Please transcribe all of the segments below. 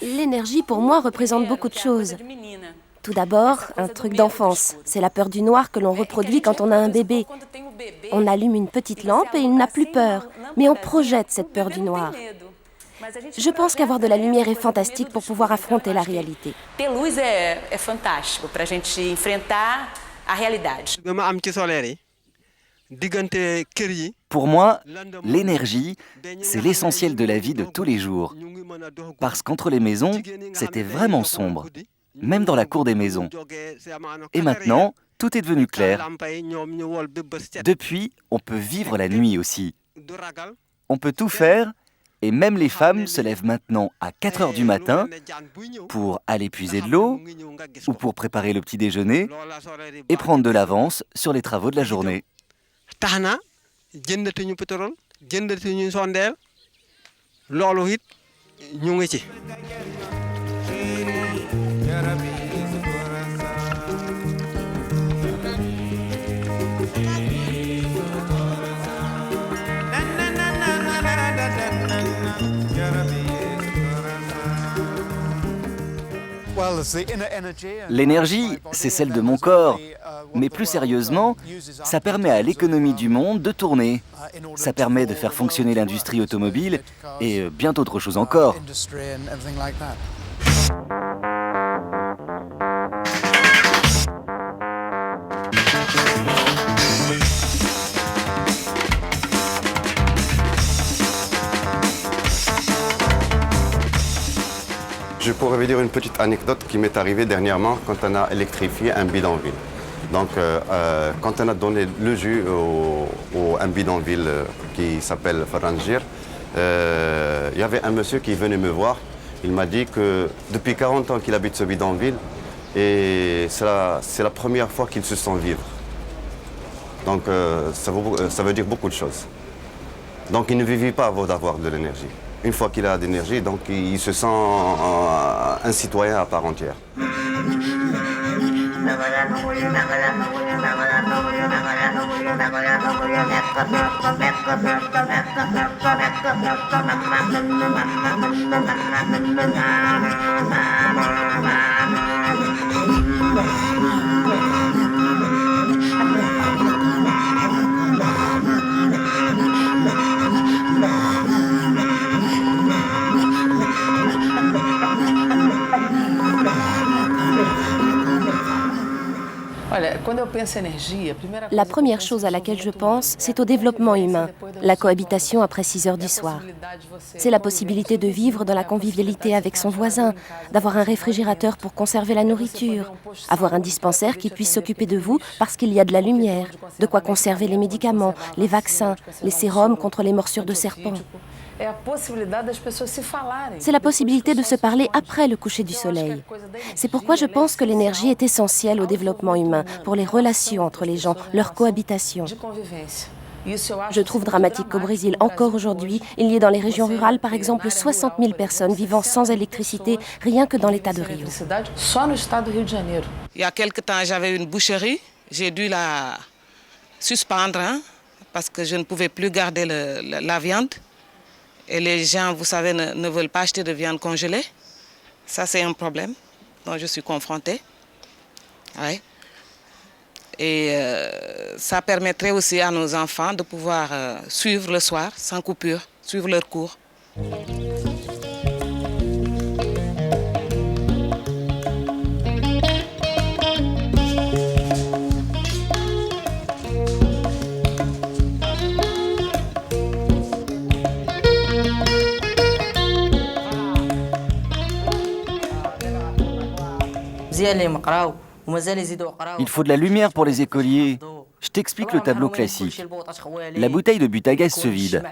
L'énergie, pour moi, représente beaucoup de choses. Tout d'abord, un truc d'enfance. C'est la peur du noir que l'on reproduit quand on a un bébé. On allume une petite lampe et il n'a plus peur, mais on projette cette peur du noir. Je pense qu'avoir de la lumière est fantastique pour pouvoir affronter la réalité. Pour moi, l'énergie, c'est l'essentiel de la vie de tous les jours. Parce qu'entre les maisons, c'était vraiment sombre, même dans la cour des maisons. Et maintenant, tout est devenu clair. Depuis, on peut vivre la nuit aussi. On peut tout faire, et même les femmes se lèvent maintenant à 4 heures du matin pour aller puiser de l'eau ou pour préparer le petit déjeuner et prendre de l'avance sur les travaux de la journée. jëndatuñu pétrole jëndatuñu sondeel loolu it ñu ngi ci. L'énergie, c'est celle de mon corps. Mais plus sérieusement, ça permet à l'économie du monde de tourner. Ça permet de faire fonctionner l'industrie automobile et bien d'autres choses encore. Je pourrais vous dire une petite anecdote qui m'est arrivée dernièrement quand on a électrifié un bidonville. Donc, quand on a donné le jus au un bidonville qui s'appelle Farangir, il y avait un monsieur qui venait me voir. Il m'a dit que depuis 40 ans qu'il habite ce bidonville et c'est la première fois qu'il se sent vivre. Donc, ça veut dire beaucoup de choses. Donc, il ne vivait pas avant d'avoir de l'énergie. Une fois qu'il a de l'énergie, donc il se sent un citoyen à part entière. La première chose à laquelle je pense, c'est au développement humain, la cohabitation après 6 heures du soir. C'est la possibilité de vivre dans la convivialité avec son voisin, d'avoir un réfrigérateur pour conserver la nourriture, avoir un dispensaire qui puisse s'occuper de vous parce qu'il y a de la lumière, de quoi conserver les médicaments, les vaccins, les sérums contre les morsures de serpents. C'est la possibilité de se parler après le coucher du soleil. C'est pourquoi je pense que l'énergie est essentielle au développement humain, pour les relations entre les gens, leur cohabitation. Je trouve dramatique qu'au Brésil, encore aujourd'hui, il y ait dans les régions rurales, par exemple, 60 000 personnes vivant sans électricité, rien que dans l'état de Rio. Il y a quelque temps, j'avais une boucherie. J'ai dû la suspendre parce que je ne pouvais plus garder la viande. Et les gens, vous savez, ne veulent pas acheter de viande congelée. Ça, c'est un problème dont je suis confrontée. Ouais. Et ça permettrait aussi à nos enfants de pouvoir suivre le soir, sans coupure, suivre leurs cours. Il faut de la lumière pour les écoliers. Je t'explique le tableau classique. La bouteille de but à gaz se vide.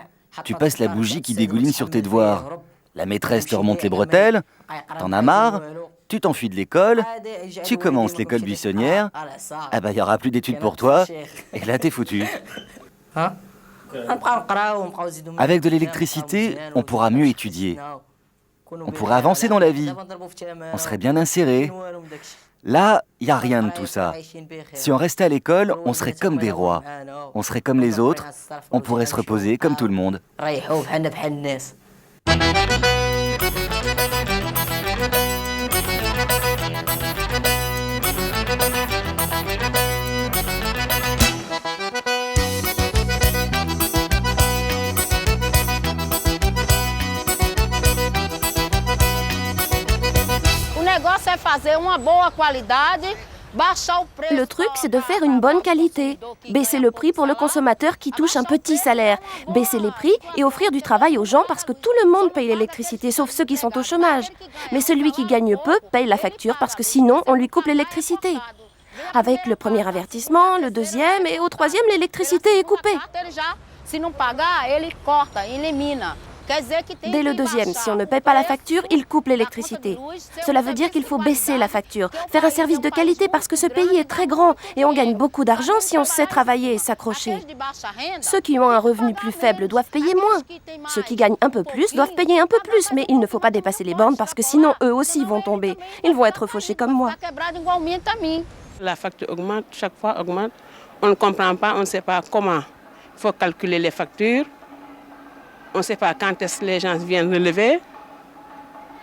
Tu passes la bougie qui dégouline sur tes devoirs. La maîtresse te remonte les bretelles. T'en as marre. Tu t'enfuis de l'école. Tu commences l'école buissonnière. Ah bah, il n'y aura plus d'études pour toi. Et là, t'es foutu. Avec de l'électricité, on pourra mieux étudier. On pourrait avancer dans la vie. On serait bien inséré. Là, il n'y a rien de tout ça. Si on restait à l'école, on serait comme des rois. On serait comme les autres. On pourrait se reposer comme tout le monde. Le truc, c'est de faire une bonne qualité. Baisser le prix pour le consommateur qui touche un petit salaire. Baisser les prix et offrir du travail aux gens parce que tout le monde paye l'électricité, sauf ceux qui sont au chômage. Mais celui qui gagne peu paye la facture parce que sinon, on lui coupe l'électricité. Avec le premier avertissement, le deuxième et au troisième, l'électricité est coupée. Dès le deuxième, si on ne paie pas la facture, il coupe l'électricité. Cela veut dire qu'il faut baisser la facture, faire un service de qualité parce que ce pays est très grand et on gagne beaucoup d'argent si on sait travailler et s'accrocher. Ceux qui ont un revenu plus faible doivent payer moins. Ceux qui gagnent un peu plus doivent payer un peu plus, mais il ne faut pas dépasser les bornes parce que sinon eux aussi vont tomber. Ils vont être fauchés comme moi. La facture augmente, chaque fois augmente. On ne comprend pas, on ne sait pas comment. Il faut calculer les factures. On ne sait pas quand est-ce que les gens viennent relever.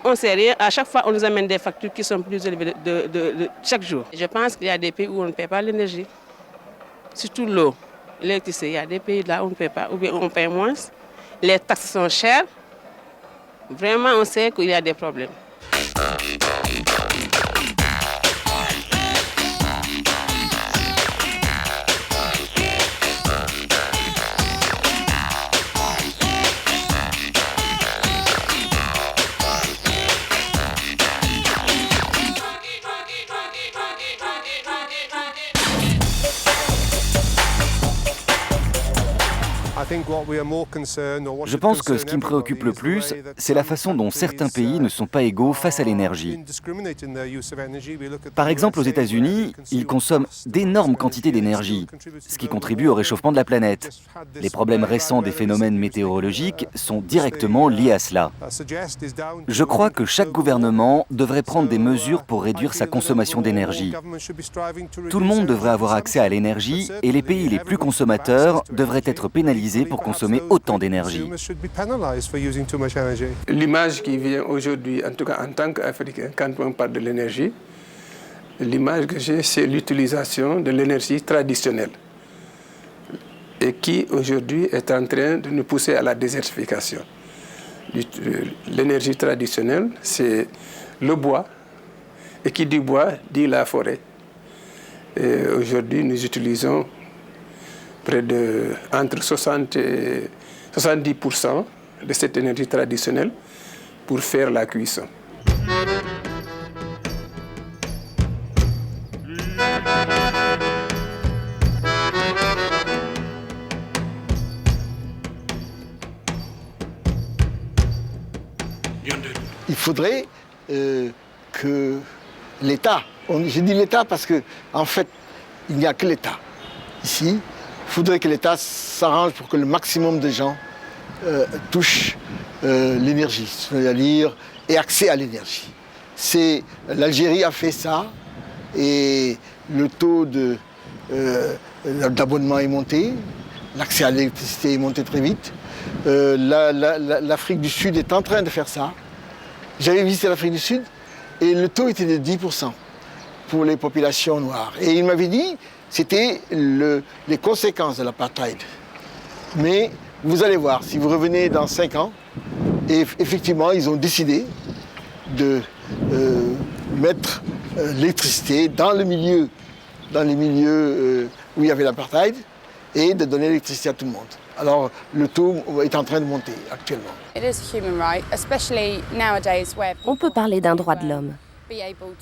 On ne sait rien. À chaque fois, on nous amène des factures qui sont plus élevées de chaque jour. Je pense qu'il y a des pays où on ne paie pas l'énergie. Surtout l'eau, l'électricité. Il y a des pays là où on ne paie pas, ou bien on paie moins. Les taxes sont chères. Vraiment, on sait qu'il y a des problèmes. Je pense que ce qui me préoccupe le plus, c'est la façon dont certains pays ne sont pas égaux face à l'énergie. Par exemple, aux États-Unis, ils consomment d'énormes quantités d'énergie, ce qui contribue au réchauffement de la planète. Les problèmes récents des phénomènes météorologiques sont directement liés à cela. Je crois que chaque gouvernement devrait prendre des mesures pour réduire sa consommation d'énergie. Tout le monde devrait avoir accès à l'énergie et les pays les plus consommateurs devraient être pénalisés pour consommer autant d'énergie. L'image qui vient aujourd'hui, en tout cas en tant qu'Africain, quand on parle de l'énergie, l'image que j'ai, c'est l'utilisation de l'énergie traditionnelle et qui aujourd'hui est en train de nous pousser à la désertification. L'énergie traditionnelle, c'est le bois, et qui dit bois, dit la forêt. Et aujourd'hui, nous utilisons près de entre 60 et 70% de cette énergie traditionnelle pour faire la cuisson. Il faudrait que l'État, je dis l'État parce qu'en fait, il n'y a que l'État ici. Il faudrait que l'État s'arrange pour que le maximum de gens touchent l'énergie, c'est-à-dire aient accès à l'énergie. L'Algérie a fait ça et le taux d'abonnement est monté, l'accès à l'électricité est monté très vite. L'Afrique du Sud est en train de faire ça. J'avais visité l'Afrique du Sud et le taux était de 10% pour les populations noires. Et il m'avait dit c'était les conséquences de l'apartheid. Mais vous allez voir, si vous revenez dans 5 ans, et effectivement, ils ont décidé de mettre l'électricité dans les milieux où il y avait l'apartheid et de donner l'électricité à tout le monde. Alors, le taux est en train de monter actuellement. On peut parler d'un droit de l'homme.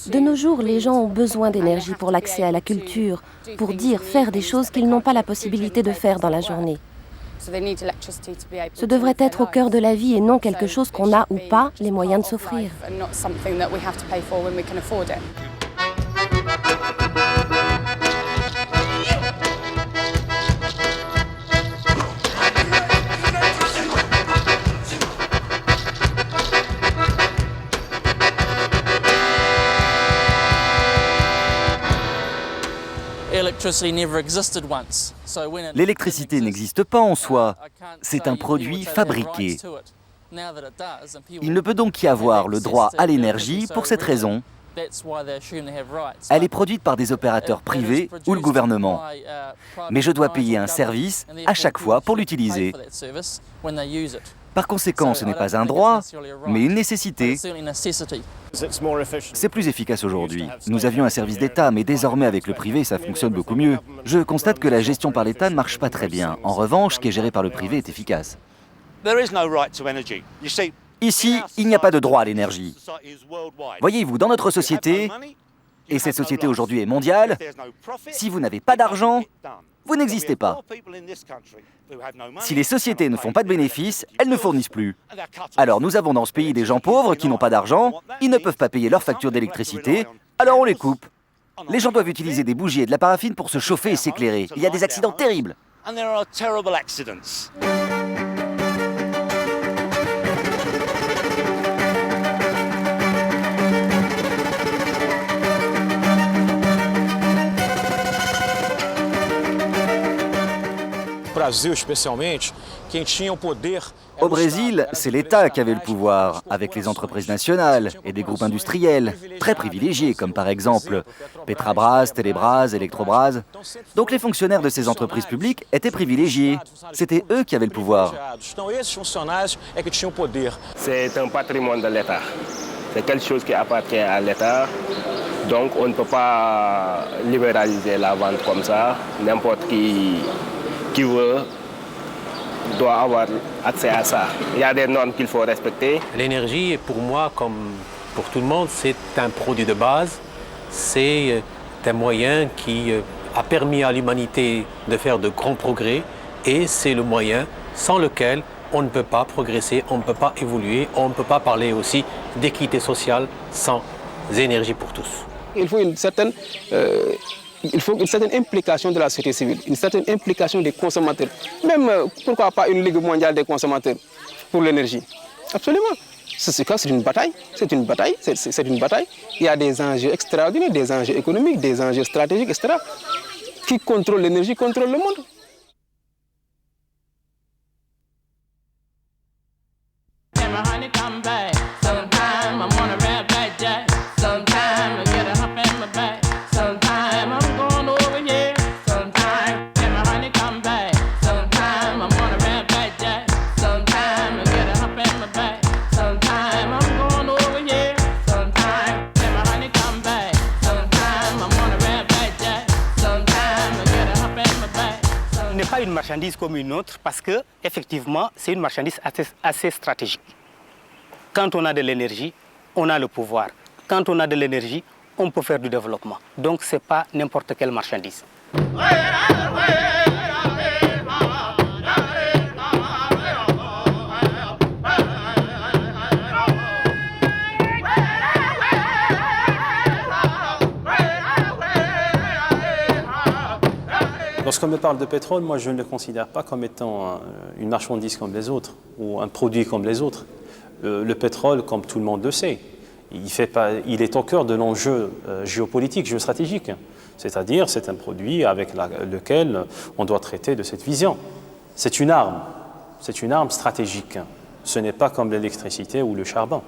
De nos jours, les gens ont besoin d'énergie pour l'accès à la culture, pour dire, faire des choses qu'ils n'ont pas la possibilité de faire dans la journée. Ce devrait être au cœur de la vie et non quelque chose qu'on a ou pas les moyens de s'offrir. L'électricité n'existe pas en soi, c'est un produit fabriqué. Il ne peut donc y avoir le droit à l'énergie pour cette raison. Elle est produite par des opérateurs privés ou le gouvernement. Mais je dois payer un service à chaque fois pour l'utiliser. Par conséquent, ce n'est pas un droit, mais une nécessité. C'est plus efficace aujourd'hui. Nous avions un service d'État, mais désormais avec le privé, ça fonctionne beaucoup mieux. Je constate que la gestion par l'État ne marche pas très bien. En revanche, ce qui est géré par le privé est efficace. Ici, il n'y a pas de droit à l'énergie. Voyez-vous, dans notre société, et cette société aujourd'hui est mondiale, si vous n'avez pas d'argent, vous n'existez pas. Si les sociétés ne font pas de bénéfices, elles ne fournissent plus. Alors nous avons dans ce pays des gens pauvres qui n'ont pas d'argent, ils ne peuvent pas payer leurs factures d'électricité, alors on les coupe. Les gens doivent utiliser des bougies et de la paraffine pour se chauffer et s'éclairer. Il y a des accidents terribles. Au Brésil, c'est l'État qui avait le pouvoir, avec les entreprises nationales et des groupes industriels, très privilégiés, comme par exemple Petrobras, Telebras, Electrobras. Donc les fonctionnaires de ces entreprises publiques étaient privilégiés. C'était eux qui avaient le pouvoir. C'est un patrimoine de l'État. C'est quelque chose qui appartient à l'État. Donc on ne peut pas libéraliser la vente comme ça. N'importe qui veut doit avoir accès à ça. Il y a des normes qu'il faut respecter. L'énergie, pour moi, comme pour tout le monde, c'est un produit de base. C'est un moyen qui a permis à l'humanité de faire de grands progrès et c'est le moyen sans lequel on ne peut pas progresser, on ne peut pas évoluer, on ne peut pas parler aussi d'équité sociale sans énergie pour tous. Il faut une certaine implication de la société civile, une certaine implication des consommateurs. Même, pourquoi pas une Ligue mondiale des consommateurs pour l'énergie. Absolument. C'est une bataille. C'est une bataille. C'est une bataille. Il y a des enjeux extraordinaires, des enjeux économiques, des enjeux stratégiques, etc. Qui contrôlent l'énergie, contrôlent le monde. Une marchandise comme une autre parce que effectivement c'est une marchandise assez stratégique. Quand on a de l'énergie, on a le pouvoir. Quand on a de l'énergie, on peut faire du développement. Donc c'est pas n'importe quelle marchandise. Lorsqu'on me parle de pétrole, moi je ne le considère pas comme étant une marchandise comme les autres ou un produit comme les autres. Le pétrole, comme tout le monde le sait, il est au cœur de l'enjeu géopolitique, géostratégique. C'est-à-dire c'est un produit avec lequel on doit traiter de cette vision. C'est une arme stratégique. Ce n'est pas comme l'électricité ou le charbon.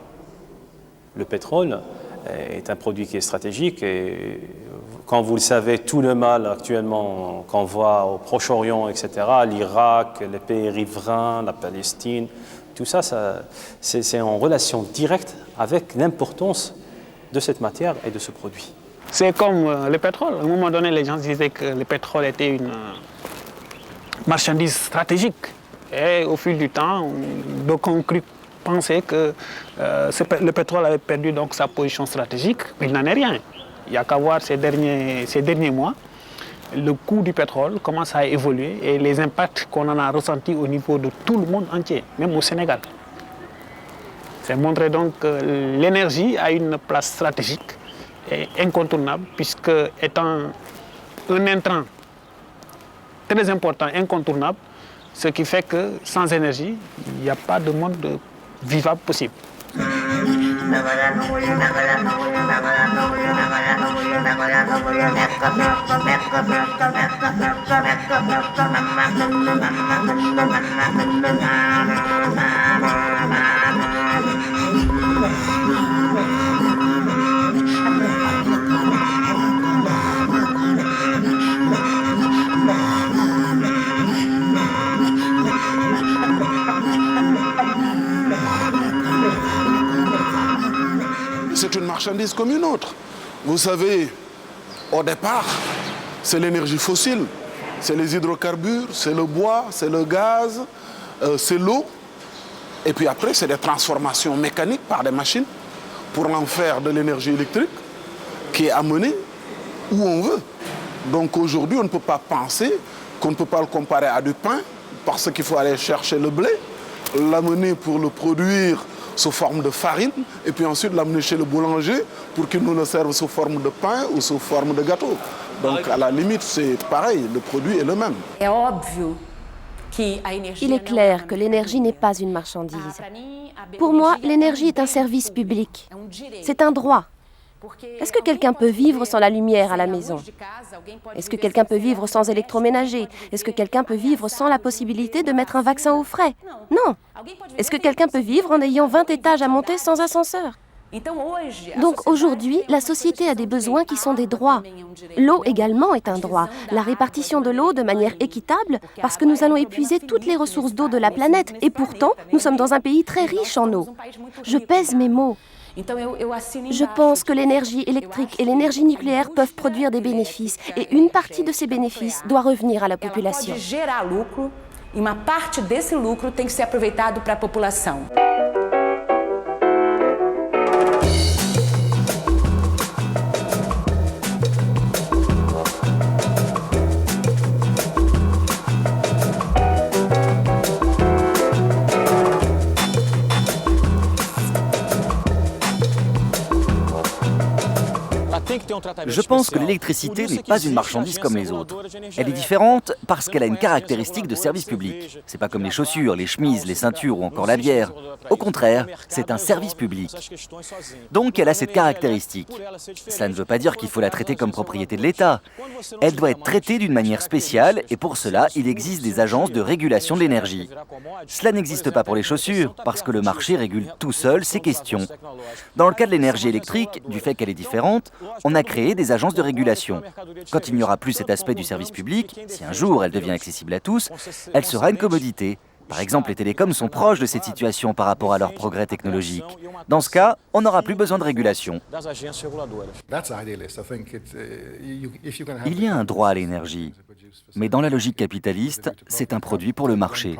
Le pétrole est un produit qui est stratégique et quand vous le savez, tout le mal actuellement qu'on voit au Proche-Orient, etc., l'Irak, les pays riverains, la Palestine, tout ça, c'est en relation directe avec l'importance de cette matière et de ce produit. C'est comme le pétrole. À un moment donné, les gens disaient que le pétrole était une marchandise stratégique. Et au fil du temps, d'aucuns pensaient que le pétrole avait perdu donc sa position stratégique, mais il n'en est rien. Il n'y a qu'à voir ces derniers mois, le coût du pétrole commence à évoluer et les impacts qu'on en a ressentis au niveau de tout le monde entier, même au Sénégal. C'est montrer donc que l'énergie a une place stratégique et incontournable, puisque étant un intrant très important, incontournable, ce qui fait que sans énergie, il n'y a pas de monde vivable possible. C'est une marchandise comme une autre. Vous savez, au départ, c'est l'énergie fossile, c'est les hydrocarbures, c'est le bois, c'est le gaz, c'est l'eau. Et puis après, c'est des transformations mécaniques par des machines pour en faire de l'énergie électrique qui est amenée où on veut. Donc aujourd'hui, on ne peut pas penser qu'on ne peut pas le comparer à du pain parce qu'il faut aller chercher le blé, l'amener pour le produire sous forme de farine et puis ensuite l'amener chez le boulanger pour qu'il nous le serve sous forme de pain ou sous forme de gâteau. Donc à la limite, c'est pareil, le produit est le même. Il est clair que l'énergie n'est pas une marchandise. Pour moi, l'énergie est un service public. C'est un droit. Est-ce que quelqu'un peut vivre sans la lumière à la maison? Est-ce que quelqu'un peut vivre sans électroménager? Est-ce que quelqu'un peut vivre sans la possibilité de mettre un vaccin aux frais? Non. Est-ce que quelqu'un peut vivre en ayant 20 étages à monter sans ascenseur? Donc aujourd'hui, la société a des besoins qui sont des droits. L'eau également est un droit. La répartition de l'eau de manière équitable, parce que nous allons épuiser toutes les ressources d'eau de la planète. Et pourtant, nous sommes dans un pays très riche en eau. Je pèse mes mots. Je pense que l'énergie électrique et l'énergie nucléaire peuvent produire des bénéfices. Et une partie de ces bénéfices doit revenir à la population. E uma parte desse lucro tem que ser aproveitado para a população. Je pense que l'électricité n'est pas une marchandise comme les autres. Elle est différente parce qu'elle a une caractéristique de service public. C'est pas comme les chaussures, les chemises, les ceintures ou encore la bière. Au contraire, c'est un service public. Donc elle a cette caractéristique. Cela ne veut pas dire qu'il faut la traiter comme propriété de l'État. Elle doit être traitée d'une manière spéciale et pour cela, il existe des agences de régulation de l'énergie. Cela n'existe pas pour les chaussures parce que le marché régule tout seul ces questions. Dans le cas de l'énergie électrique, du fait qu'elle est différente, on a créé des agences de régulation. Quand il n'y aura plus cet aspect du service public, si un jour elle devient accessible à tous, elle sera une commodité. Par exemple, les télécoms sont proches de cette situation par rapport à leur progrès technologique. Dans ce cas, on n'aura plus besoin de régulation. Il y a un droit à l'énergie, mais dans la logique capitaliste, c'est un produit pour le marché.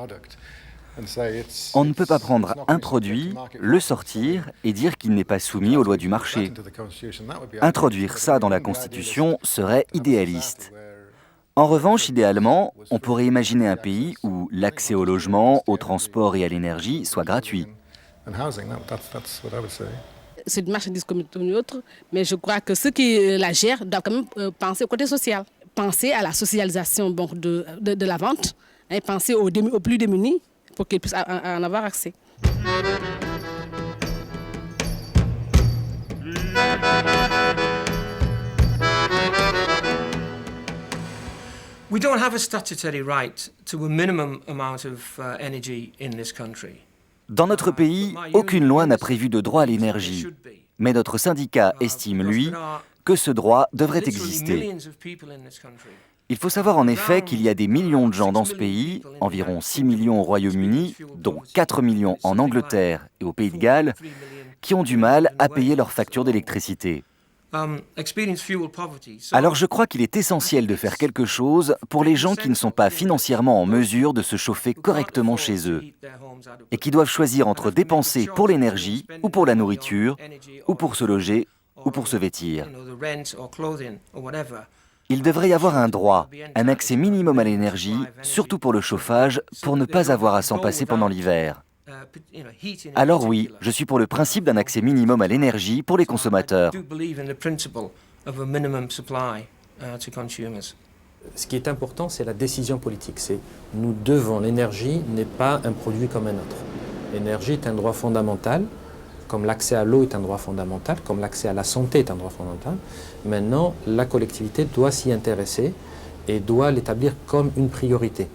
On ne peut pas prendre un produit, le sortir et dire qu'il n'est pas soumis aux lois du marché. Introduire ça dans la Constitution serait idéaliste. En revanche, idéalement, on pourrait imaginer un pays où l'accès au logement, au transport et à l'énergie soit gratuit. C'est une marchandise comme une autre, mais je crois que ceux qui la gèrent doivent quand même penser au côté social. Penser à la socialisation de la vente, et penser aux plus démunis pour qu'ils puissent en avoir accès. We don't have a statutory right to a minimum amount of energy in this country. Dans notre pays, aucune loi n'a prévu de droit à l'énergie. Mais notre syndicat estime, lui, que ce droit devrait exister. Il faut savoir en effet qu'il y a des millions de gens dans ce pays, environ 6 millions au Royaume-Uni, dont 4 millions en Angleterre et au Pays de Galles, qui ont du mal à payer leurs factures d'électricité. Alors je crois qu'il est essentiel de faire quelque chose pour les gens qui ne sont pas financièrement en mesure de se chauffer correctement chez eux et qui doivent choisir entre dépenser pour l'énergie ou pour la nourriture ou pour se loger ou pour se vêtir. Il devrait y avoir un droit, un accès minimum à l'énergie, surtout pour le chauffage, pour ne pas avoir à s'en passer pendant l'hiver. Alors oui, je suis pour le principe d'un accès minimum à l'énergie pour les consommateurs. Ce qui est important, c'est la décision politique. C'est nous devons, l'énergie n'est pas un produit comme un autre. L'énergie est un droit fondamental Comme l'accès à l'eau est un droit fondamental, comme l'accès à la santé est un droit fondamental, maintenant la collectivité doit s'y intéresser et doit l'établir comme une priorité.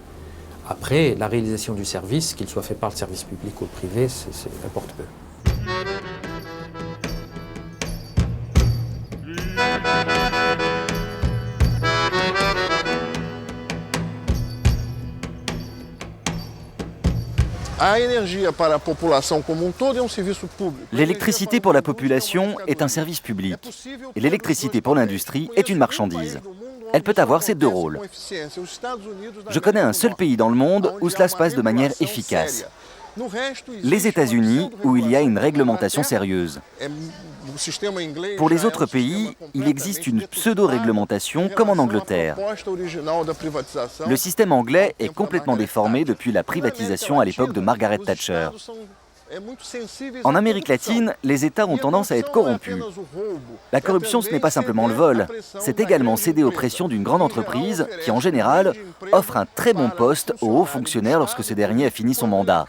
Après, la réalisation du service, qu'il soit fait par le service public ou privé, c'est importe peu. L'électricité pour la population est un service public et l'électricité pour l'industrie est une marchandise. Elle peut avoir ces deux rôles. Je connais un seul pays dans le monde où cela se passe de manière efficace. Les États-Unis, où il y a une réglementation sérieuse. Pour les autres pays, il existe une pseudo-réglementation comme en Angleterre. Le système anglais est complètement déformé depuis la privatisation à l'époque de Margaret Thatcher. En Amérique latine, les États ont tendance à être corrompus. La corruption, ce n'est pas simplement le vol, c'est également céder aux pressions d'une grande entreprise qui, en général, offre un très bon poste aux hauts fonctionnaires lorsque ce dernier a fini son mandat.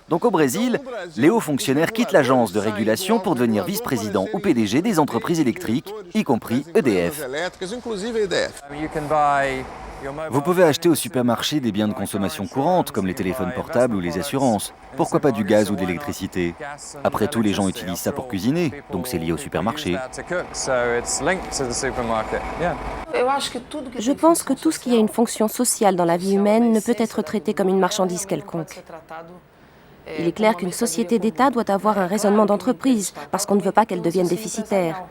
Donc au Brésil, les hauts fonctionnaires quittent l'agence de régulation pour devenir vice-président ou PDG des entreprises électriques, y compris EDF. Vous pouvez acheter au supermarché des biens de consommation courante, comme les téléphones portables ou les assurances. Pourquoi pas du gaz ou de l'électricité? Après tout, les gens utilisent ça pour cuisiner, donc c'est lié au supermarché. Je pense que tout ce qui a une fonction sociale dans la vie humaine ne peut être traité comme une marchandise quelconque. Il est clair qu'une société d'État doit avoir un raisonnement d'entreprise, parce qu'on ne veut pas qu'elle devienne déficitaire.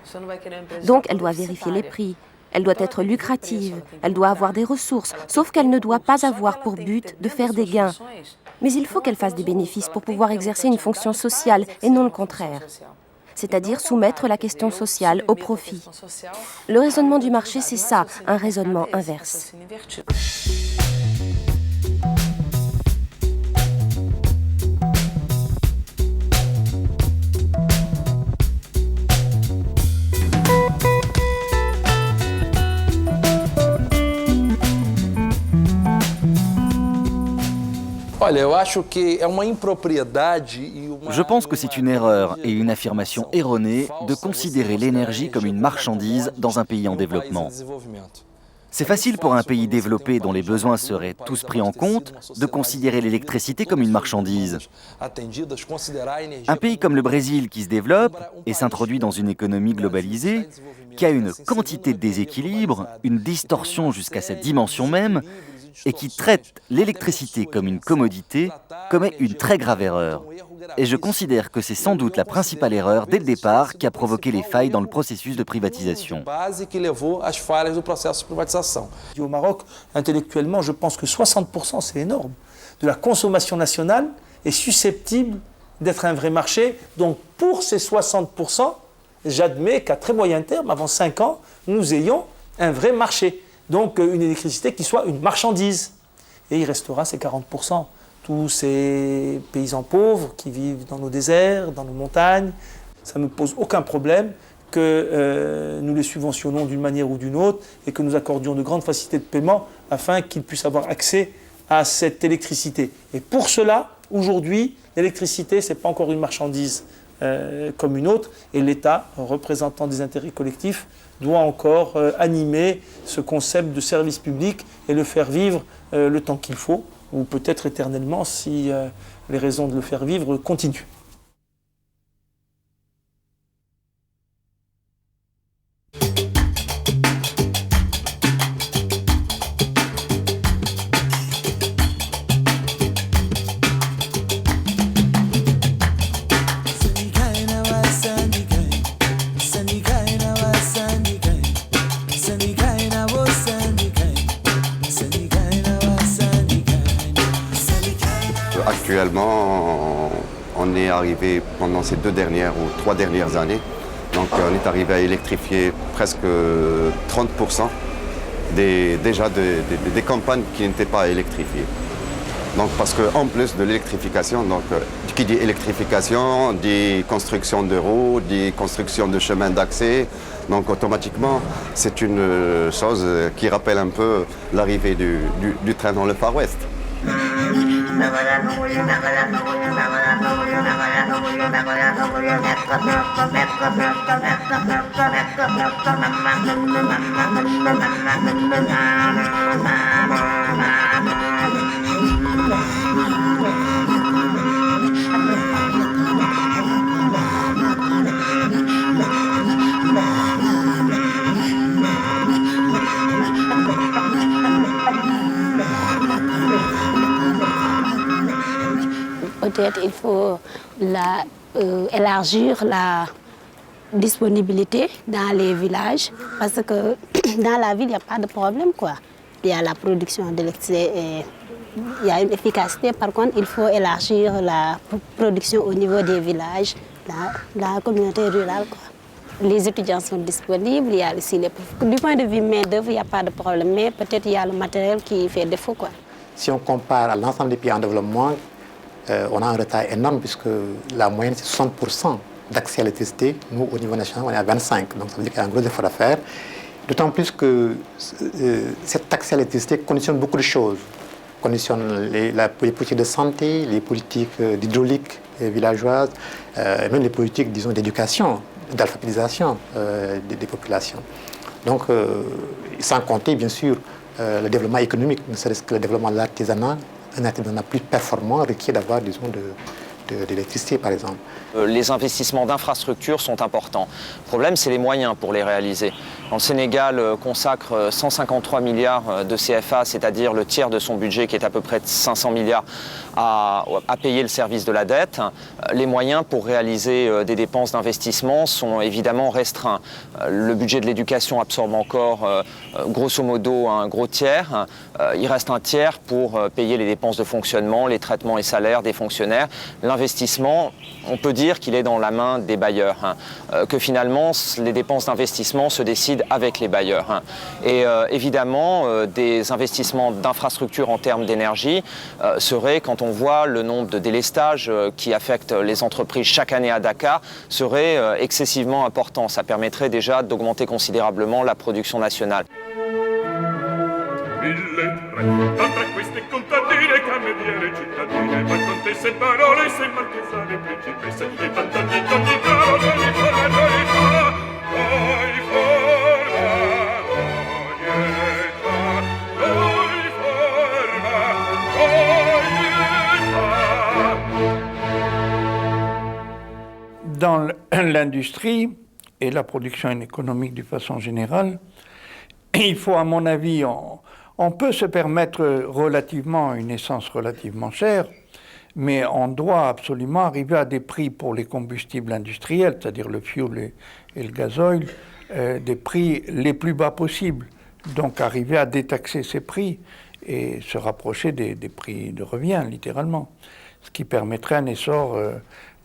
Donc elle doit vérifier les prix. Elle doit être lucrative, elle doit avoir des ressources, sauf qu'elle ne doit pas avoir pour but de faire des gains. Mais il faut qu'elle fasse des bénéfices pour pouvoir exercer une fonction sociale et non le contraire. C'est-à-dire soumettre la question sociale au profit. Le raisonnement du marché, c'est ça, un raisonnement inverse. Je pense que c'est une erreur et une affirmation erronée de considérer l'énergie comme une marchandise dans un pays en développement. C'est facile pour un pays développé dont les besoins seraient tous pris en compte de considérer l'électricité comme une marchandise. Un pays comme le Brésil qui se développe et s'introduit dans une économie globalisée, qui a une quantité de déséquilibre, une distorsion jusqu'à sa dimension même, et qui traite l'électricité comme une commodité, commet une très grave erreur. Et je considère que c'est sans doute la principale erreur dès le départ qui a provoqué les failles dans le processus de privatisation. Au Maroc, intellectuellement, je pense que 60%, c'est énorme, de la consommation nationale est susceptible d'être un vrai marché. Donc pour ces 60%, j'admets qu'à très moyen terme, avant 5 ans, nous ayons un vrai marché. Donc une électricité qui soit une marchandise. Et il restera ces 40%. Tous ces paysans pauvres qui vivent dans nos déserts, dans nos montagnes, ça ne me pose aucun problème que nous les subventionnons d'une manière ou d'une autre et que nous accordions de grandes facilités de paiement afin qu'ils puissent avoir accès à cette électricité. Et pour cela, aujourd'hui, l'électricité, ce n'est pas encore une marchandise comme une autre, et l'État, représentant des intérêts collectifs, doit encore animer ce concept de service public et le faire vivre le temps qu'il faut, ou peut-être éternellement si les raisons de le faire vivre continuent. Actuellement, on est arrivé pendant ces 2 dernières ou 3 dernières années, donc on est arrivé à électrifier presque 30% des campagnes qui n'étaient pas électrifiées. Donc parce qu'en plus de l'électrification, donc qui dit électrification, dit construction de routes, dit construction de chemins d'accès, donc automatiquement c'est une chose qui rappelle un peu l'arrivée du train dans le Far West. Peut-être il faut élargir la disponibilité dans les villages parce que dans la ville, il n'y a pas de problème, quoi. Il y a la production d'électricité et il y a une efficacité. Par contre, il faut élargir la production au niveau des villages, la communauté rurale, quoi. Les étudiants sont disponibles, il y a aussi du point de vue main-d'œuvre, il n'y a pas de problème, mais peut-être il y a le matériel qui fait défaut, quoi. Si on compare à l'ensemble des pays en développement, on a un retard énorme puisque la moyenne c'est 60% d'accès à l'électricité. Nous, au niveau national, on est à 25%. Donc ça veut dire qu'il y a un gros effort à faire. D'autant plus que cet accès à l'électricité conditionne beaucoup de choses. Conditionne les politiques de santé, les politiques d'hydraulique villageoises, et même les politiques, disons, d'éducation, d'alphabétisation des populations. Donc, sans compter, bien sûr, le développement économique, ne serait-ce que le développement de l'artisanat. Un artisanat plus performant requiert d'avoir, disons, de l'électricité, par exemple. Les investissements d'infrastructures sont importants. Le problème, c'est les moyens pour les réaliser. Le Sénégal consacre 153 milliards de CFA, c'est-à-dire le tiers de son budget, qui est à peu près de 500 milliards, à payer le service de la dette. Les moyens pour réaliser des dépenses d'investissement sont évidemment restreints. Le budget de l'éducation absorbe encore, grosso modo, un gros tiers. Il reste un tiers pour payer les dépenses de fonctionnement, les traitements et salaires des fonctionnaires. L'investissement, on peut dire qu'il est dans la main des bailleurs, que finalement les dépenses d'investissement se décident avec les bailleurs. Et évidemment, des investissements d'infrastructures en termes d'énergie seraient, quand on voit le nombre de délestages qui affectent les entreprises chaque année à Dakar, serait excessivement important. Ça permettrait déjà d'augmenter considérablement la production nationale. Dans l'industrie et la production économique de façon générale, il faut, à mon avis, on peut se permettre relativement une essence relativement chère, mais on doit absolument arriver à des prix pour les combustibles industriels, c'est-à-dire le fioul et le gazoil, des prix les plus bas possibles. Donc arriver à détaxer ces prix et se rapprocher des prix de revient, littéralement. Ce qui permettrait un essor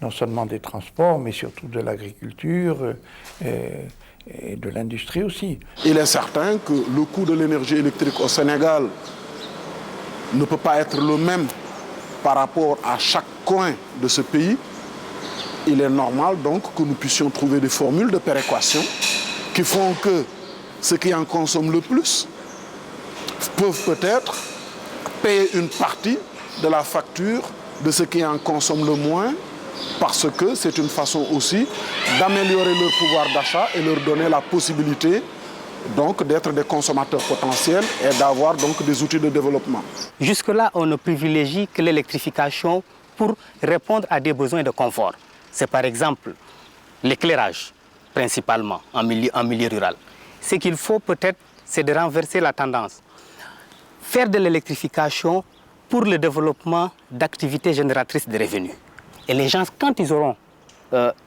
non seulement des transports, mais surtout de l'agriculture et de l'industrie aussi. Il est certain que le coût de l'énergie électrique au Sénégal ne peut pas être le même par rapport à chaque coin de ce pays. Il est normal donc que nous puissions trouver des formules de péréquation qui font que ceux qui en consomment le plus peuvent peut-être payer une partie de la facture de ceux qui en consomment le moins, parce que c'est une façon aussi d'améliorer leur pouvoir d'achat et leur donner la possibilité donc d'être des consommateurs potentiels et d'avoir donc des outils de développement. Jusque-là, on ne privilégie que l'électrification pour répondre à des besoins de confort. C'est par exemple l'éclairage, principalement en milieu rural. Ce qu'il faut peut-être, c'est de renverser la tendance. Faire de l'électrification pour le développement d'activités génératrices de revenus. Et les gens, quand ils auront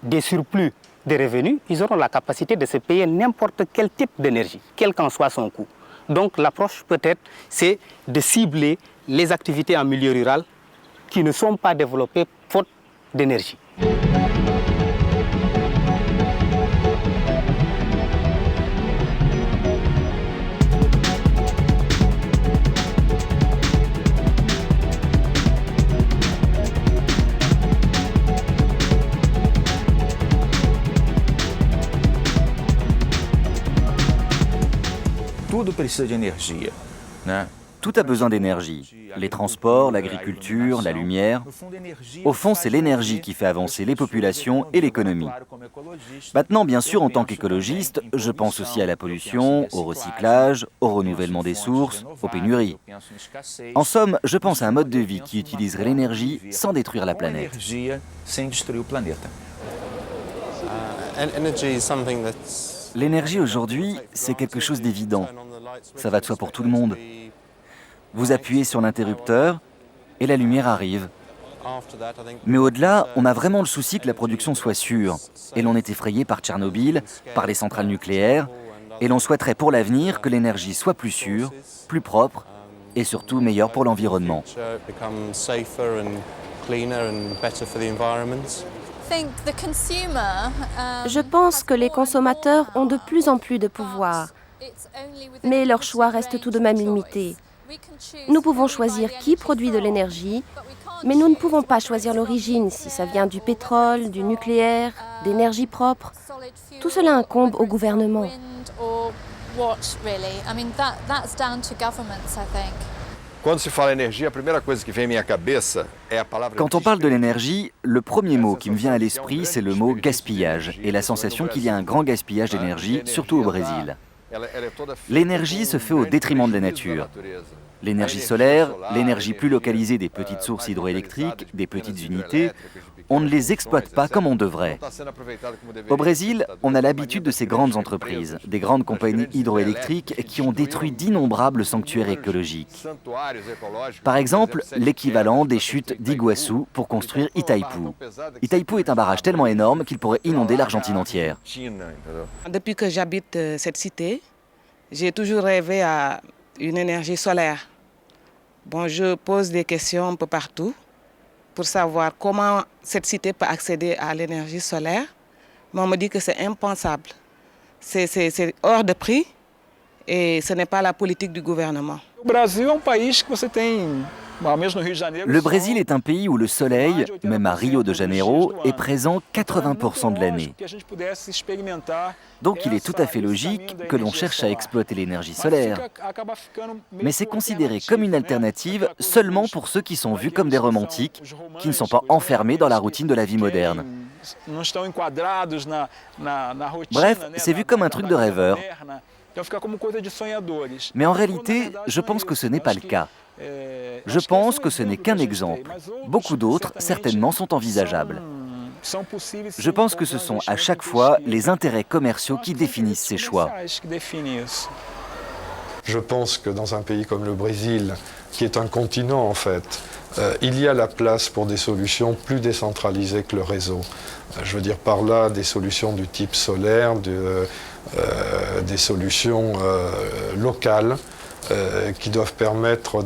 des surplus de revenus, ils auront la capacité de se payer n'importe quel type d'énergie, quel qu'en soit son coût. Donc l'approche peut-être, c'est de cibler les activités en milieu rural qui ne sont pas développées faute d'énergie. Tudo precisa de energia, né? Tout a besoin d'énergie. Les transports, l'agriculture, la lumière. Au fond, c'est l'énergie qui fait avancer les populations et l'économie. Maintenant, bien sûr, en tant qu'écologiste, je pense aussi à la pollution, au recyclage, au renouvellement des sources, aux pénuries. En somme, je pense à un mode de vie qui utiliserait l'énergie sans détruire la planète. L'énergie aujourd'hui, c'est quelque chose d'évident. Ça va de soi pour tout le monde. Vous appuyez sur l'interrupteur et la lumière arrive. Mais au-delà, on a vraiment le souci que la production soit sûre. Et l'on est effrayé par Tchernobyl, par les centrales nucléaires. Et l'on souhaiterait pour l'avenir que l'énergie soit plus sûre, plus propre et surtout meilleure pour l'environnement. Je pense que les consommateurs ont de plus en plus de pouvoir, mais leur choix reste tout de même limité. Nous pouvons choisir qui produit de l'énergie, mais nous ne pouvons pas choisir l'origine, si ça vient du pétrole, du nucléaire, d'énergie propre. Tout cela incombe au gouvernement. Quand on parle de l'énergie, le premier mot qui me vient à l'esprit, c'est le mot gaspillage et la sensation qu'il y a un grand gaspillage d'énergie, surtout au Brésil. L'énergie se fait au détriment de la nature. L'énergie solaire, l'énergie plus localisée des petites sources hydroélectriques, des petites unités, on ne les exploite pas comme on devrait. Au Brésil, on a l'habitude de ces grandes entreprises, des grandes compagnies hydroélectriques qui ont détruit d'innombrables sanctuaires écologiques. Par exemple, l'équivalent des chutes d'Iguassou pour construire Itaipu. Itaipu est un barrage tellement énorme qu'il pourrait inonder l'Argentine entière. Depuis que j'habite cette cité, j'ai toujours rêvé à une énergie solaire. Bon, je pose des questions un peu partout pour savoir comment cette cité peut accéder à l'énergie solaire. Mais on me dit que c'est impensable. C'est hors de prix et ce n'est pas la politique du gouvernement. Le Brésil est un pays où le soleil, même à Rio de Janeiro, est présent 80% de l'année. Donc il est tout à fait logique que l'on cherche à exploiter l'énergie solaire. Mais c'est considéré comme une alternative seulement pour ceux qui sont vus comme des romantiques, qui ne sont pas enfermés dans la routine de la vie moderne. Bref, c'est vu comme un truc de rêveur. Mais en réalité, je pense que ce n'est pas le cas. Je pense que ce n'est qu'un exemple. Beaucoup d'autres, certainement, sont envisageables. Je pense que ce sont à chaque fois les intérêts commerciaux qui définissent ces choix. Je pense que dans un pays comme le Brésil, qui est un continent en fait, il y a la place pour des solutions plus décentralisées que le réseau. Je veux dire par là des solutions du type solaire, des solutions locales, qui doivent permettre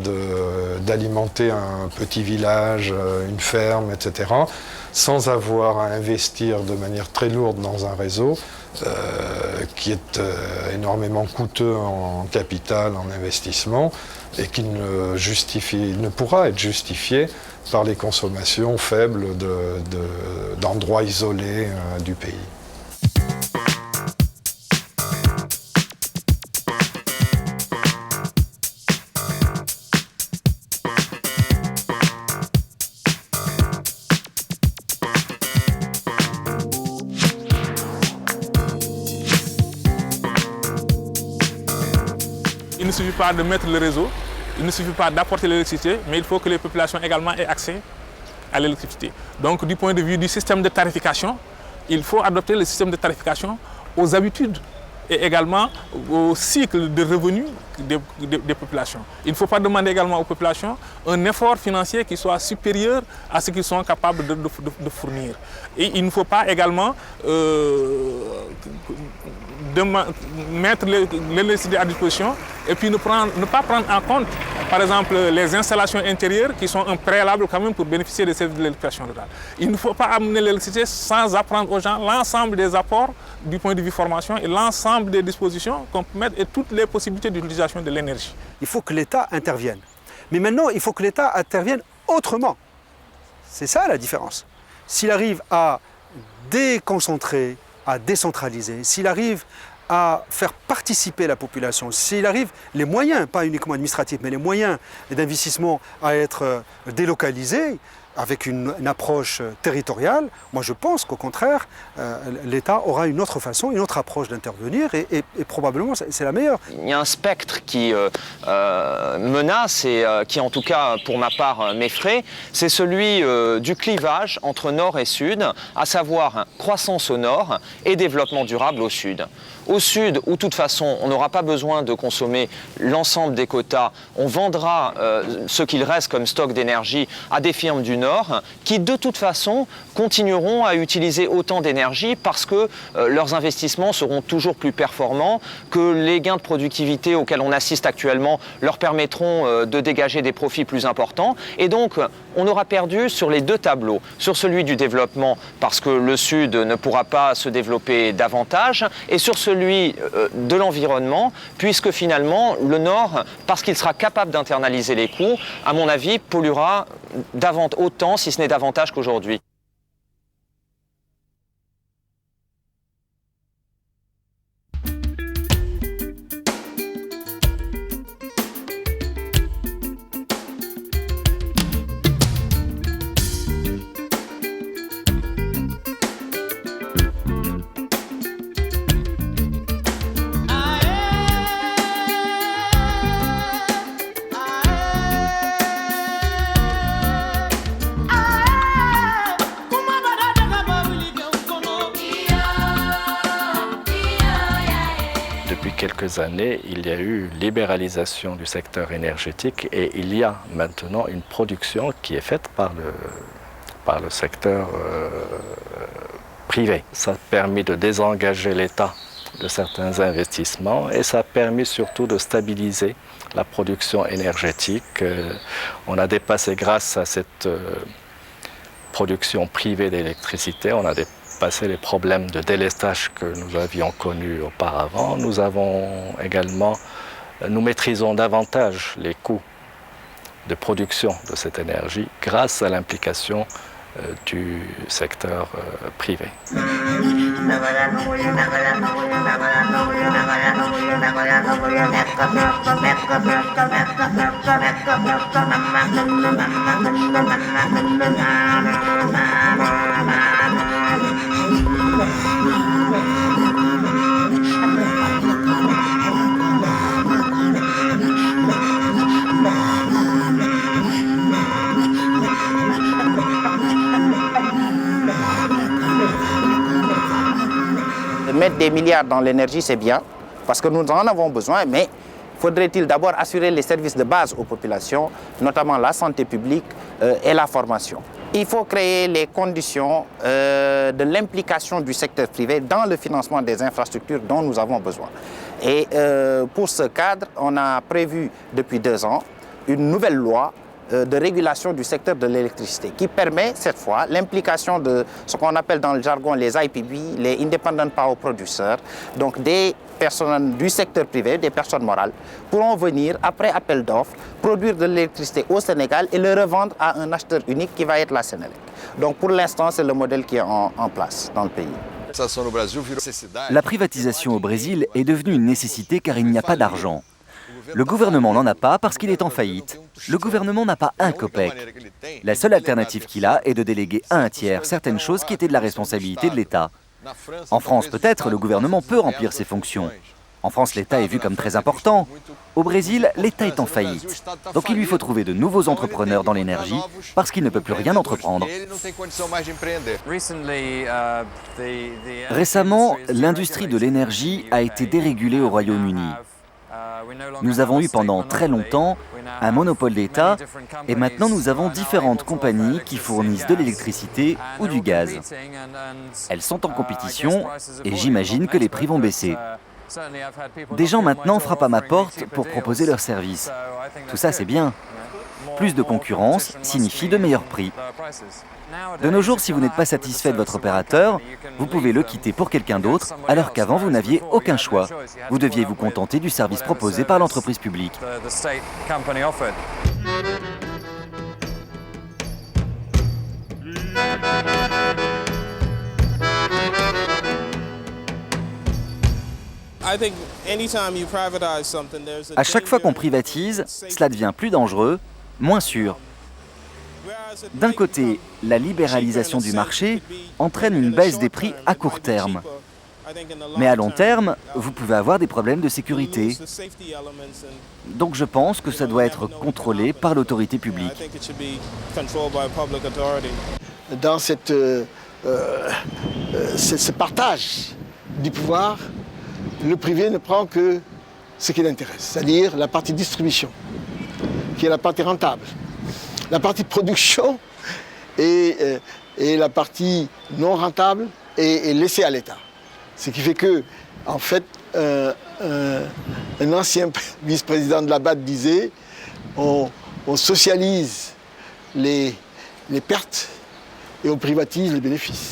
d'alimenter un petit village, une ferme, etc., sans avoir à investir de manière très lourde dans un réseau qui est énormément coûteux en capital, en investissement, et qui ne pourra être justifié par les consommations faibles d'endroits isolés du pays. Il ne suffit pas de mettre le réseau, il ne suffit pas d'apporter l'électricité, mais il faut que les populations également aient accès à l'électricité. Donc du point de vue du système de tarification, il faut adopter le système de tarification aux habitudes et également au cycle de revenus des populations. Il ne faut pas demander également aux populations un effort financier qui soit supérieur à ce qu'ils sont capables de fournir. Et il ne faut pas également mettre l'électricité à disposition et puis ne pas prendre en compte, par exemple, les installations intérieures qui sont un préalable quand même pour bénéficier des services de l'électrification rurale. Il ne faut pas amener l'électricité sans apprendre aux gens l'ensemble des apports du point de vue formation et l'ensemble des dispositions qu'on peut mettre et toutes les possibilités d'utilisation de l'énergie. Il faut que l'État intervienne. Mais maintenant, il faut que l'État intervienne autrement. C'est ça la différence. S'il arrive à déconcentrer, à décentraliser, s'il arrive à faire participer la population, s'il arrive les moyens, pas uniquement administratifs, mais les moyens d'investissement à être délocalisés, avec une approche territoriale, moi je pense qu'au contraire, l'État aura une autre façon, une autre approche d'intervenir et probablement c'est la meilleure. Il y a un spectre qui menace et qui en tout cas pour ma part m'effraie, c'est celui du clivage entre nord et sud, à savoir croissance au nord et développement durable au sud. Au sud, où de toute façon on n'aura pas besoin de consommer l'ensemble des quotas, on vendra ce qu'il reste comme stock d'énergie à des firmes du Nord qui de toute façon continueront à utiliser autant d'énergie parce que leurs investissements seront toujours plus performants, que les gains de productivité auxquels on assiste actuellement leur permettront de dégager des profits plus importants. Et donc on aura perdu sur les deux tableaux, sur celui du développement parce que le Sud ne pourra pas se développer davantage et sur celui de l'environnement, puisque finalement le Nord, parce qu'il sera capable d'internaliser les coûts, à mon avis, polluera autant, si ce n'est davantage qu'aujourd'hui. Quelques années, il y a eu libéralisation du secteur énergétique et il y a maintenant une production qui est faite par le secteur privé. Ça a permis de désengager l'État de certains investissements et ça a permis surtout de stabiliser la production énergétique. On a dépassé, grâce à cette production privée d'électricité, on a dépassé les problèmes de délestage que nous avions connus auparavant. Nous maîtrisons davantage les coûts de production de cette énergie grâce à l'implication du secteur privé. Mettre des milliards dans l'énergie, c'est bien, parce que nous en avons besoin, mais faudrait-il d'abord assurer les services de base aux populations, notamment la santé publique et la formation. Il faut créer les conditions de l'implication du secteur privé dans le financement des infrastructures dont nous avons besoin. Et pour ce cadre, on a prévu depuis 2 ans une nouvelle loi de régulation du secteur de l'électricité qui permet cette fois l'implication de ce qu'on appelle dans le jargon les IPP, les Independent Power Producers, donc des personnes du secteur privé, des personnes morales, pourront venir après appel d'offres, produire de l'électricité au Sénégal et le revendre à un acheteur unique qui va être la Sénélec. Donc pour l'instant, c'est le modèle qui est en place dans le pays. La privatisation au Brésil est devenue une nécessité car il n'y a pas d'argent. Le gouvernement n'en a pas parce qu'il est en faillite. Le gouvernement n'a pas un copec. La seule alternative qu'il a est de déléguer à un tiers certaines choses qui étaient de la responsabilité de l'État. En France, peut-être, le gouvernement peut remplir ses fonctions. En France, l'État est vu comme très important. Au Brésil, l'État est en faillite. Donc il lui faut trouver de nouveaux entrepreneurs dans l'énergie parce qu'il ne peut plus rien entreprendre. Récemment, l'industrie de l'énergie a été dérégulée au Royaume-Uni. Nous avons eu pendant très longtemps un monopole d'État et maintenant nous avons différentes compagnies qui fournissent de l'électricité ou du gaz. Elles sont en compétition et j'imagine que les prix vont baisser. Des gens maintenant frappent à ma porte pour proposer leurs services. Tout ça c'est bien. Plus de concurrence signifie de meilleurs prix. De nos jours, si vous n'êtes pas satisfait de votre opérateur, vous pouvez le quitter pour quelqu'un d'autre, alors qu'avant vous n'aviez aucun choix. Vous deviez vous contenter du service proposé par l'entreprise publique. À chaque fois qu'on privatise, cela devient plus dangereux, moins sûr. D'un côté, la libéralisation du marché entraîne une baisse des prix à court terme. Mais à long terme, vous pouvez avoir des problèmes de sécurité. Donc je pense que ça doit être contrôlé par l'autorité publique. Dans ce partage du pouvoir, le privé ne prend que ce qui l'intéresse, c'est-à-dire la partie distribution, qui est la partie rentable. La partie production et la partie non rentable est laissée à l'État. Ce qui fait que, en fait, un ancien vice-président de la BAD disait on socialise les pertes et on privatise les bénéfices.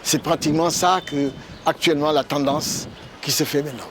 C'est pratiquement ça que, actuellement, la tendance qui se fait maintenant.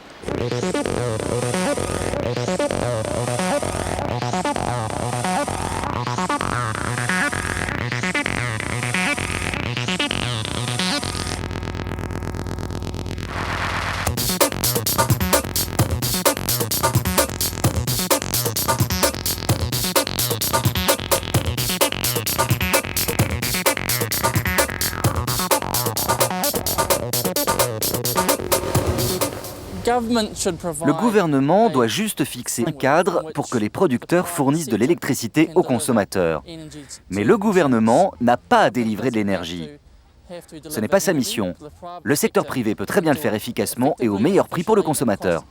Le gouvernement doit juste fixer un cadre pour que les producteurs fournissent de l'électricité aux consommateurs. Mais le gouvernement n'a pas à délivrer de l'énergie. Ce n'est pas sa mission. Le secteur privé peut très bien le faire efficacement et au meilleur prix pour le consommateur.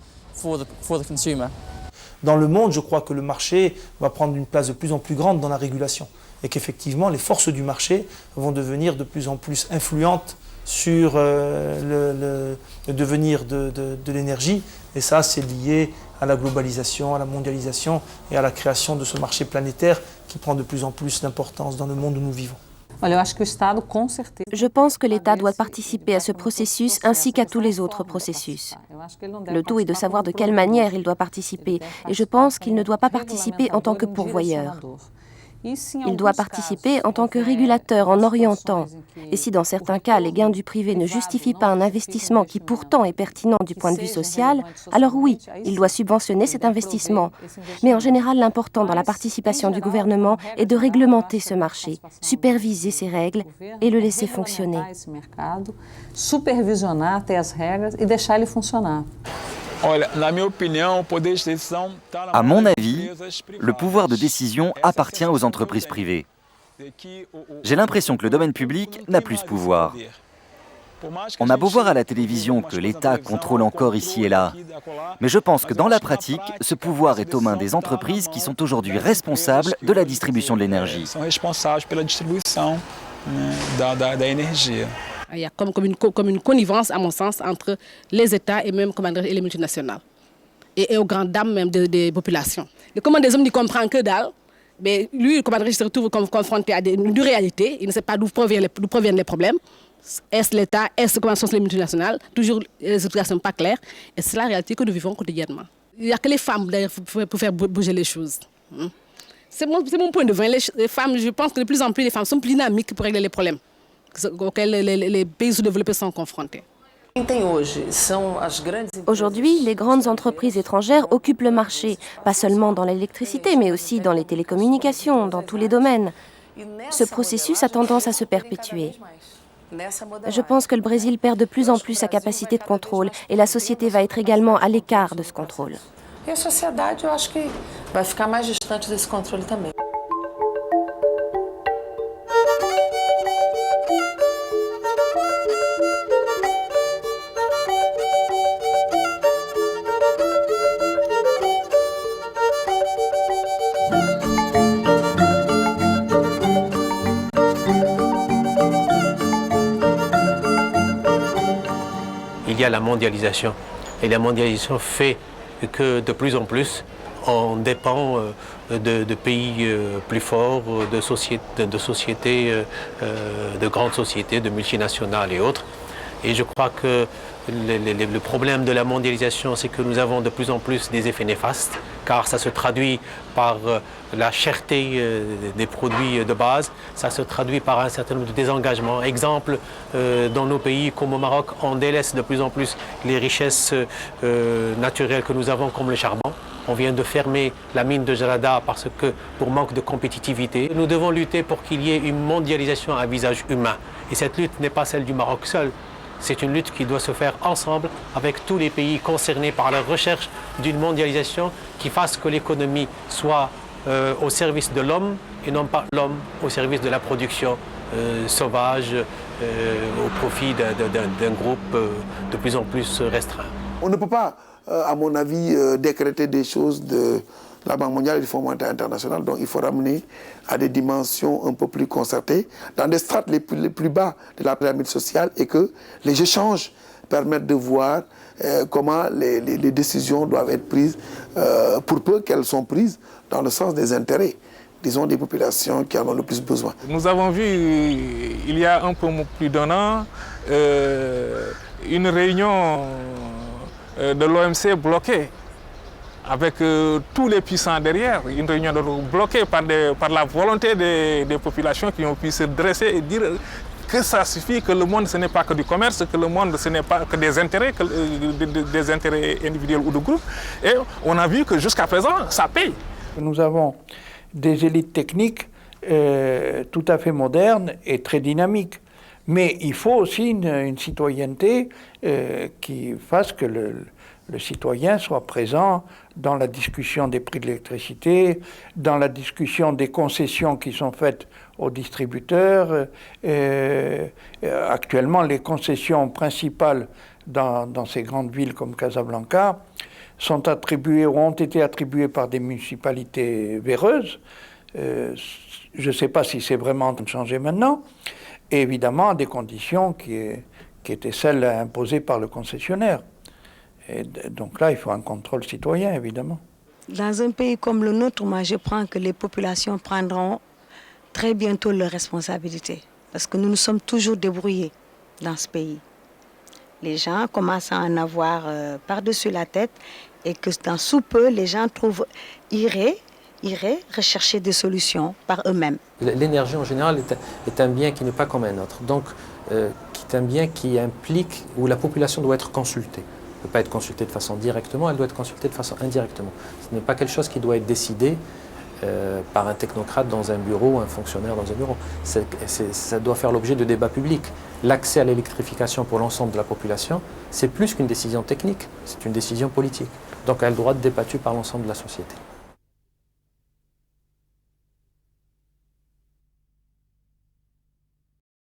Dans le monde, je crois que le marché va prendre une place de plus en plus grande dans la régulation et qu'effectivement, les forces du marché vont devenir de plus en plus influentes sur le devenir de l'énergie. Et ça, c'est lié à la globalisation, à la mondialisation et à la création de ce marché planétaire qui prend de plus en plus d'importance dans le monde où nous vivons. Je pense que l'État doit participer à ce processus ainsi qu'à tous les autres processus. Le tout est de savoir de quelle manière il doit participer et je pense qu'il ne doit pas participer en tant que pourvoyeur. Il doit participer en tant que régulateur en orientant. Et si dans certains cas, les gains du privé ne justifient pas un investissement qui pourtant est pertinent du point de vue social, alors oui, il doit subventionner cet investissement. Mais en général, l'important dans la participation du gouvernement est de réglementer ce marché, superviser ses règles et le laisser fonctionner. Supervisionar até as regras e deixar ele funcionar. À mon avis, le pouvoir de décision appartient aux entreprises privées. J'ai l'impression que le domaine public n'a plus ce pouvoir. On a beau voir à la télévision que l'État contrôle encore ici et là, mais je pense que dans la pratique, ce pouvoir est aux mains des entreprises qui sont aujourd'hui responsables de la distribution de l'énergie. Il y a comme une connivence, à mon sens, entre les États et même et les multinationales. Et aux grandes dames même des populations. Et comment des hommes n'y comprennent que dalle, mais lui, le commandant se retrouve confronté à une réalité. Il ne sait pas d'où proviennent les problèmes. Est-ce l'État, est-ce comment sont les multinationales? Toujours les explications pas claires. Et c'est la réalité que nous vivons quotidiennement. Il n'y a que les femmes d'ailleurs pour faire bouger les choses. C'est mon point de vue. Les femmes, je pense que de plus en plus les femmes sont plus dynamiques pour régler les problèmes auxquels les pays sous-développés sont confrontés. Aujourd'hui, les grandes entreprises étrangères occupent le marché, pas seulement dans l'électricité, mais aussi dans les télécommunications, dans tous les domaines. Ce processus a tendance à se perpétuer. Je pense que le Brésil perd de plus en plus sa capacité de contrôle et la société va être également à l'écart de ce contrôle. E a sociedade, eu acho que vai ficar mais distante desse controle também. Il y a la mondialisation. Et la mondialisation fait que de plus en plus, on dépend de pays plus forts, de grandes sociétés, de multinationales et autres. Et je crois que le problème de la mondialisation, c'est que nous avons de plus en plus des effets néfastes. car ça se traduit par la cherté des produits de base, ça se traduit par un certain nombre de désengagements. Exemple, dans nos pays comme au Maroc, on délaisse de plus en plus les richesses naturelles que nous avons comme le charbon. On vient de fermer la mine de Jarada parce que, pour manque de compétitivité. Nous devons lutter pour qu'il y ait une mondialisation à visage humain. Et cette lutte n'est pas celle du Maroc seul. C'est une lutte qui doit se faire ensemble avec tous les pays concernés par la recherche d'une mondialisation qui fasse que l'économie soit au service de l'homme et non pas l'homme au service de la production sauvage au profit d'un groupe de plus en plus restreint. On ne peut pas, à mon avis, décréter des choses de la Banque mondiale et du Fonds monétaire international. Donc il faut ramener à des dimensions un peu plus concertées, dans des strates les plus bas de la pyramide sociale, et que les échanges permettent de voir comment les décisions doivent être prises, pour peu qu'elles sont prises dans le sens des intérêts, disons, des populations qui en ont le plus besoin. Nous avons vu, il y a un peu plus d'un an, une réunion de l'OMC bloquée, avec tous les puissants derrière, une réunion bloquée par la volonté des populations qui ont pu se dresser et dire que ça suffit, que le monde ce n'est pas que du commerce, que le monde ce n'est pas que des intérêts, des intérêts individuels ou de groupe. Et on a vu que jusqu'à présent, ça paye. Nous avons des élites techniques tout à fait modernes et très dynamiques. Mais il faut aussi une citoyenneté qui fasse que le citoyen soit présent dans la discussion des prix de l'électricité, dans la discussion des concessions qui sont faites aux distributeurs. Actuellement, les concessions principales dans ces grandes villes comme Casablanca sont attribuées ou ont été attribuées par des municipalités véreuses. Je ne sais pas si c'est vraiment en train de changer maintenant. Et évidemment, à des conditions qui étaient celles imposées par le concessionnaire. Et donc là, il faut un contrôle citoyen, évidemment. Dans un pays comme le nôtre, moi, je prends que les populations prendront très bientôt leurs responsabilités. Parce que nous nous sommes toujours débrouillés dans ce pays. Les gens commencent à en avoir par-dessus la tête et que dans sous peu, les gens iraient rechercher des solutions par eux-mêmes. L'énergie en général est un bien qui n'est pas comme un autre. Donc, c'est un bien qui implique, où la population doit être consultée. Elle ne peut pas être consultée de façon directement, elle doit être consultée de façon indirectement. Ce n'est pas quelque chose qui doit être décidé par un technocrate dans un bureau, un fonctionnaire dans un bureau. Ça doit faire l'objet de débats publics. L'accès à l'électrification pour l'ensemble de la population, c'est plus qu'une décision technique, c'est une décision politique. Donc elle doit être débattue par l'ensemble de la société.